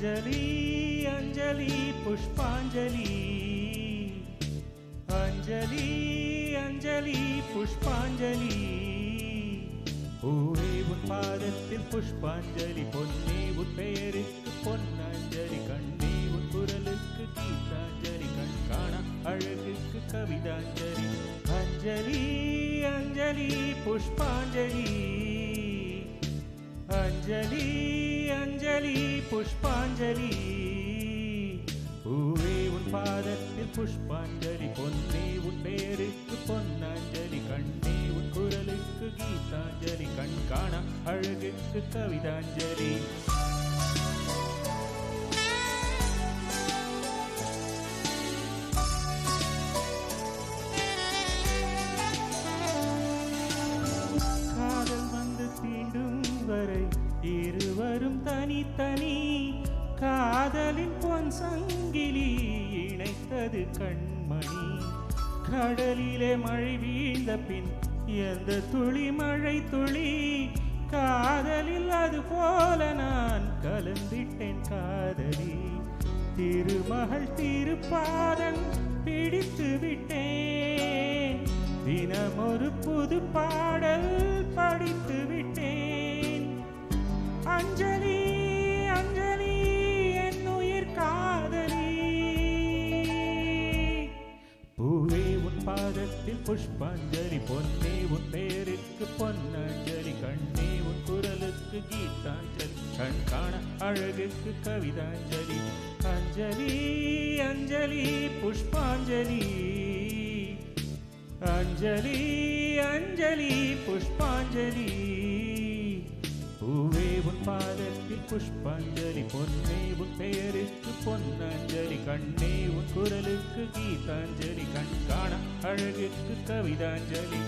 அஞ்சலி அஞ்சலி புஷ்பாஞ்சலி அஞ்சலி அஞ்சலி புஷ்பாஞ்சலி பூவே உன் பாதத்தில் புஷ்பாஞ்சலி பொன்னே உன் பெயருக்கு பொன்னாஞ்சலி கண்ணே உன் குரலுக்கு கீதாஞ்சலி கண் காண அழகுக்கு கவிதாஞ்சலி அஞ்சலி அஞ்சலி புஷ்பாஞ்சலி அஞ்சலி அஞ்சலி புஷ்பாஞ்சலி பூவே உன் பாதத்தில் புஷ்பாஞ்சலி பொன்னே உன் பெயருக்கு பொன்னாஞ்சலி கண்ணே உன் குரலுக்கு கீதாஞ்சலி கண் காண அழகுக்கு கவிதாஞ்சலி காதல் வந்து தீண்டும் வரை இருவரும் தனித்தனி காதலின் பொன் சங்கிலி இணைத்தது கண்மணி கடலிலே மழை வீழ்ந்த பின் எந்த துளி மழை துளி காதலில் அது போல நான் கலந்திட்டேன் காதலி திருமகள் திருப்பாதம் பிடித்து விட்டேன் தினமொரு புது பாடல் படித்து விட்டேன் அஞ்சலி அஞ்சலி என் உயிர் காதலி பூவே உன் பாதத்தில் புஷ்பாஞ்சலி பொன்னே உன் பெயருக்கு பொன்னாஞ்சலி கண்ணே உன் குரலுக்கு கீதாஞ்சலி கண் காண அழகுக்கு கவிதாஞ்சலி அஞ்சலி அஞ்சலி புஷ்பாஞ்சலி அஞ்சலி அஞ்சலி புஷ்பாஞ்சலி பூவே உன் பாதத்தில் புஷ்பாஞ்சலி பொன்னே உன் பெயருக்கு பொன்னாஞ்சலி கண்ணே உன் குரலுக்கு கீதாஞ்சலி கண் காண அழகுக்கு கவிதாஞ்சலி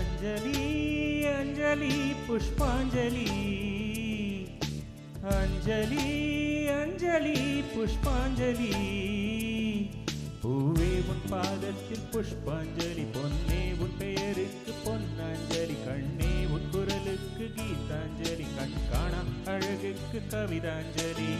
அஞ்சலி அஞ்சலி புஷ்பாஞ்சலி அஞ்சலி அஞ்சலி புஷ்பாஞ்சலி பூவே உன் பாதத்தில் புஷ்பாஞ்சலி பொன்னே உன் பெயருக்கு பொன்னாஞ்சலி கண்ணே உன் குரலுக்கு கீதாஞ்சலி கண் காண அழகுக்கு கவிதாஞ்சலி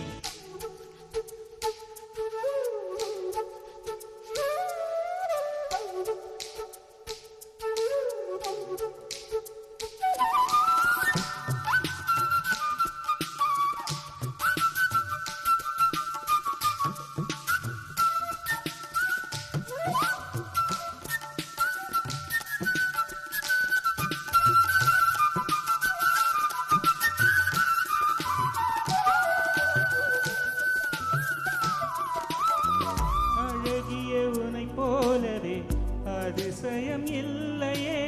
போலவே அதிசயம் இல்லையே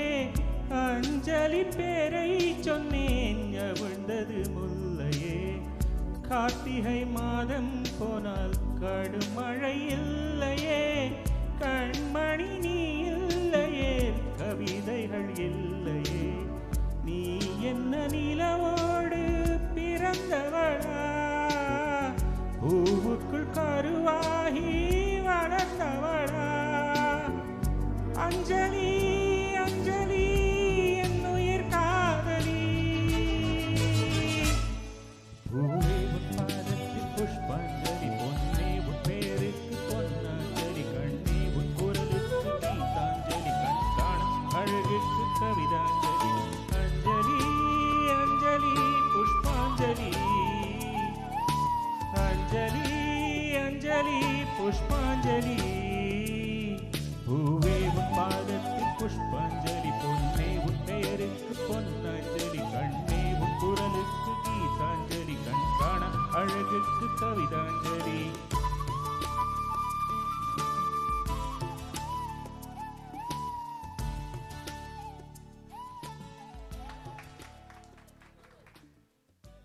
அஞ்சலி பேரை சொன்னேன் அவிழ்ந்தது முல்லையே கார்த்திகை மாதம் போனால் கடுமழை இல்லையே கண்மணி நீ இல்லையே கவிதைகள் இல்லையே நீ என்ன நிலவோடு பிறந்தவளா புஷ்பாஞ்சலி பூவே உன் பாதத்தில் புஷ்பாஞ்சலி பொன்னே உன் பெயருக்கு பொன்னாஞ்சலி கண்ணே உன் குரலுக்கு கீதாஞ்சலி கண் காண அழகுக்கு கவிதா